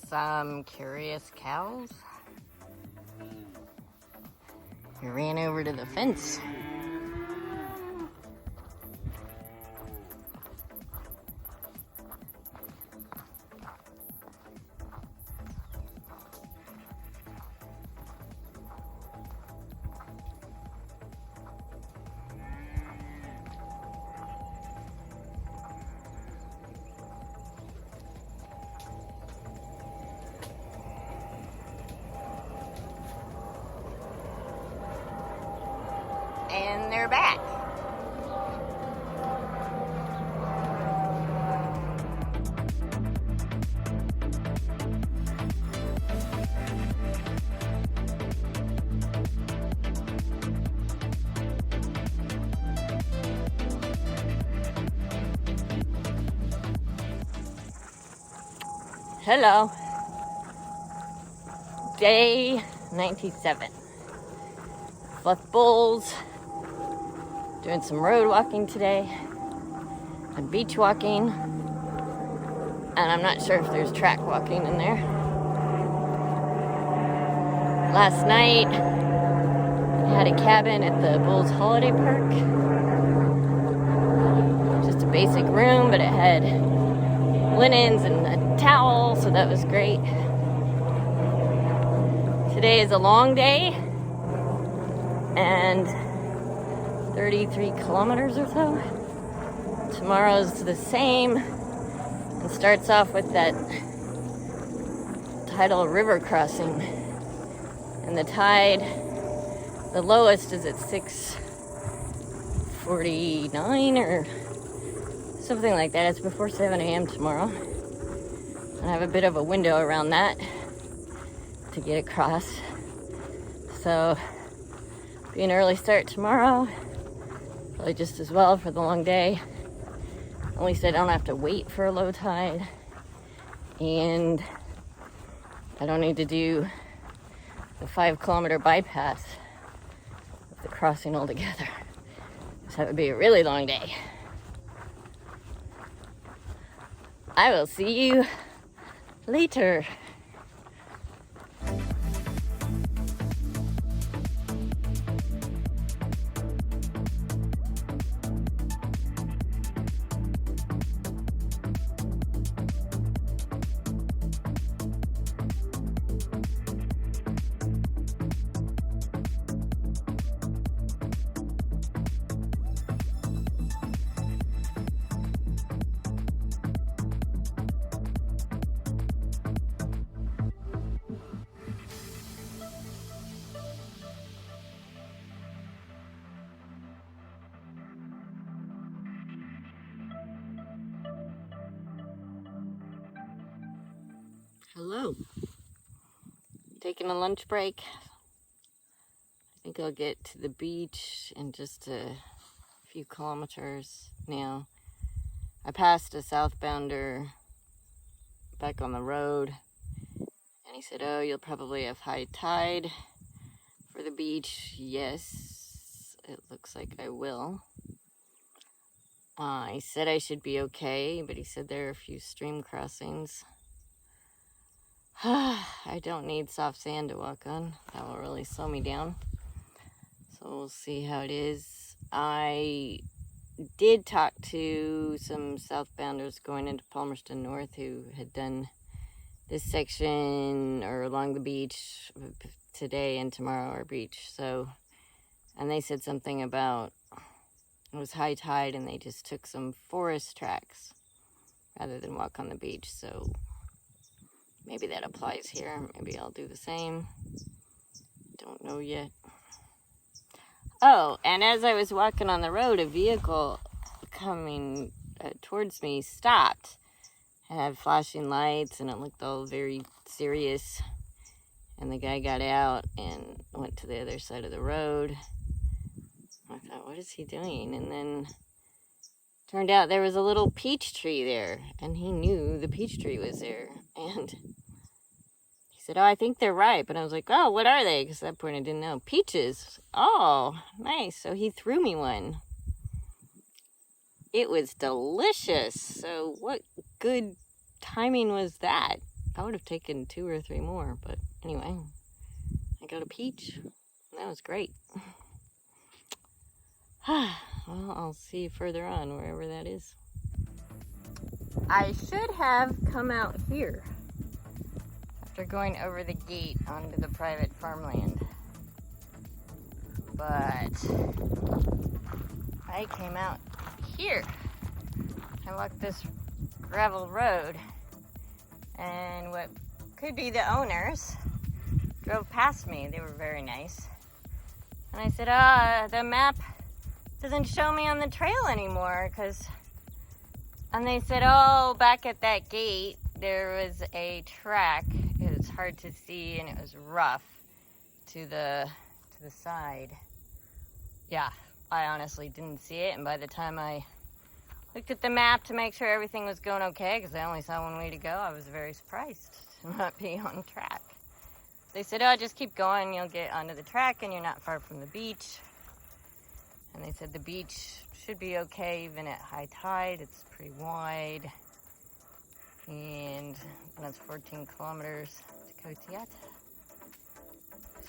Some curious cows. He ran over to the fence. And they're back. Hello. Day 97. Left Bulls. Doing some road walking today and beach walking, and I'm not sure if there's track walking in there. Last night I had a cabin at the Bulls Holiday Park. Just a basic room, but it had linens and a towel, so that was great. Today is a long day and 33 kilometers or so. Tomorrow's the same and starts off with that tidal river crossing. And the tide, the lowest is at 6:49 or something like that. It's before 7 a.m. tomorrow. And I have a bit of a window around that to get across. So, be an early start tomorrow. Probably just as well for the long day. At least I don't have to wait for a low tide. And I don't need to do the 5-kilometer bypass of the crossing altogether. So that would be a really long day. I will see you later. Hello. Taking a lunch break. I think I'll get to the beach in just a few kilometers now. I passed a southbounder back on the road, and he said, "Oh, you'll probably have high tide for the beach." Yes, it looks like I will. He said I should be okay, but he said there are a few stream crossings. I don't need soft sand to walk on. That will really slow me down. So we'll see how it is. I did talk to some southbounders going into Palmerston North who had done this section or along the beach today and tomorrow our beach. So, and they said something about it was high tide and they just took some forest tracks rather than walk on the beach. So maybe that applies here. Maybe I'll do the same. Don't know yet. Oh, and as I was walking on the road, a vehicle coming towards me stopped. It had flashing lights and it looked all very serious. And the guy got out and went to the other side of the road. I thought, what is he doing? And then turned out there was a little peach tree there. And he knew the peach tree was there. And he said, oh, I think they're ripe. And I was like, oh, what are they? Because at that point I didn't know. Peaches. Oh, nice. So he threw me one. It was delicious. So what good timing was that? I would have taken 2 or 3 more. But anyway, I got a peach. That was great. Well, I'll see you further on, wherever that is. I should have come out here after going over the gate onto the private farmland. But I came out here. I walked this gravel road, and what could be the owners drove past me. They were very nice. And I said, the map doesn't show me on the trail anymore, and they said, oh, back at that gate there was a track. It was hard to see and it was rough to the side. Yeah, I honestly didn't see it, and by the time I looked at the map to make sure everything was going okay, because I only saw one way to go, I was very surprised to not be on track. They said, oh, just keep going, you'll get onto the track and you're not far from the beach. And they said the beach should be okay even at high tide. It's pretty wide. And that's 14 kilometers to Koitiata.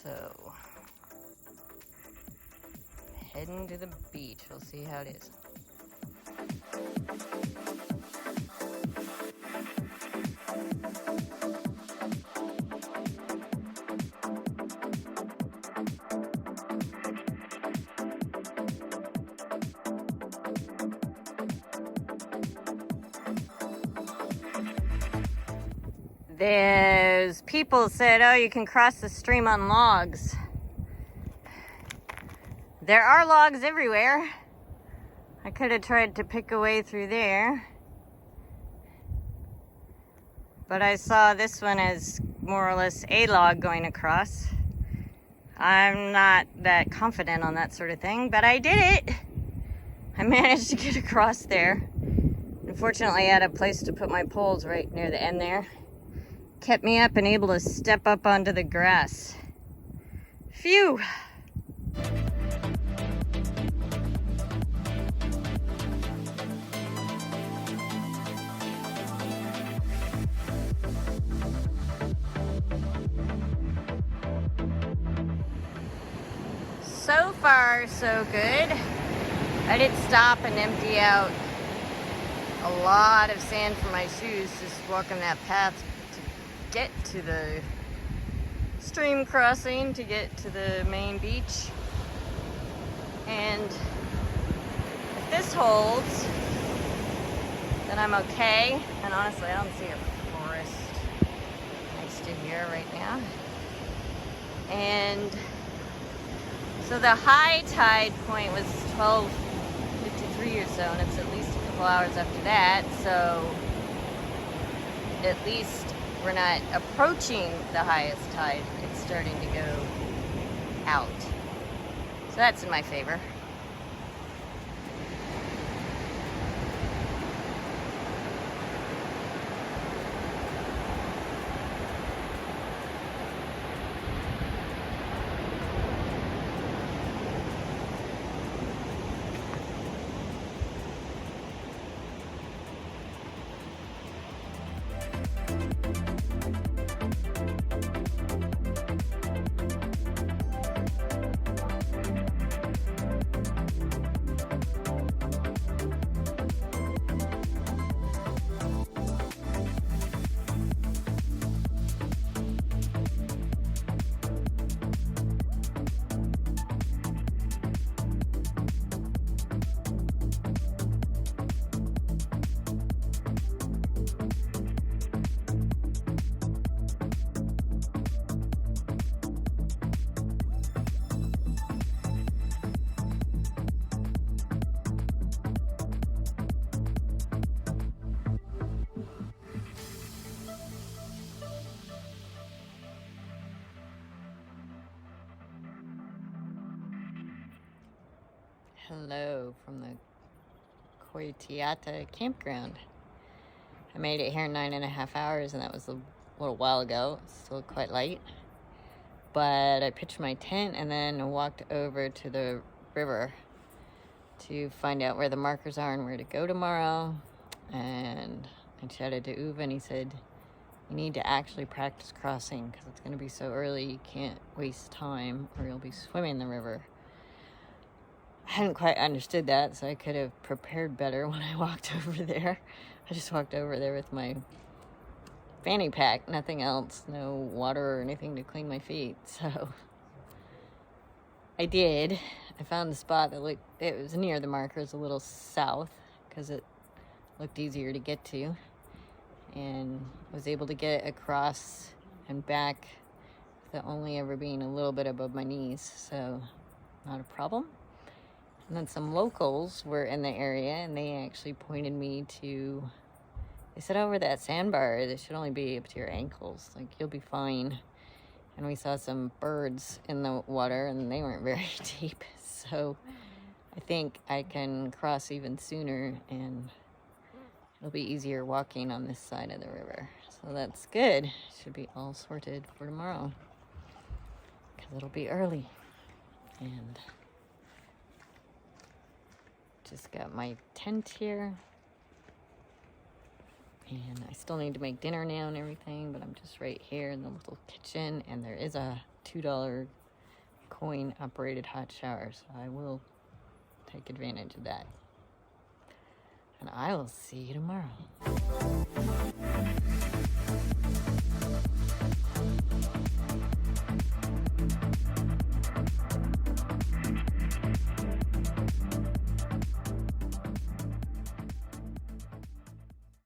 So, heading to the beach. We'll see how it is. There's people said, oh, you can cross the stream on logs. There are logs everywhere. I could have tried to pick a way through there. But I saw this one as more or less a log going across. I'm not that confident on that sort of thing, but I did it. I managed to get across there. Unfortunately, I had a place to put my poles right near the end there. Kept me up and able to step up onto the grass. Phew! So far, so good. I did stop and empty out a lot of sand for my shoes just walking that path to get to the stream crossing, to get to the main beach. And if this holds, then I'm okay. And honestly, I don't see a forest next to here right now. And so the high tide point was 12:53 or so, and it's at least a couple hours after that, so at least we're not approaching the highest tide. It's starting to go out. So that's in my favor. Hello from the Koitiata campground. I made it here in 9.5 hours, and that was the little while ago. It's still quite light. But I pitched my tent and then walked over to the river to find out where the markers are and where to go tomorrow. And I chatted to Uwe and he said, you need to actually practice crossing because it's going to be so early you can't waste time or you'll be swimming the river. I hadn't quite understood that, so I could have prepared better when I walked over there. I just walked over there with my fanny pack, nothing else, no water or anything to clean my feet. So I did. I found the spot that it was near the markers, a little south, because it looked easier to get to, and was able to get across and back without only ever being a little bit above my knees, so not a problem. And then some locals were in the area and they actually pointed me to, they said over that sandbar, that should only be up to your ankles, like you'll be fine. And we saw some birds in the water and they weren't very deep, so I think I can cross even sooner and it'll be easier walking on this side of the river. So that's good. Should be all sorted for tomorrow because it'll be early. And just got my tent here. And I still need to make dinner now and everything, but I'm just right here in the little kitchen, and there is a $2 coin operated hot shower, so I will take advantage of that. And I will see you tomorrow.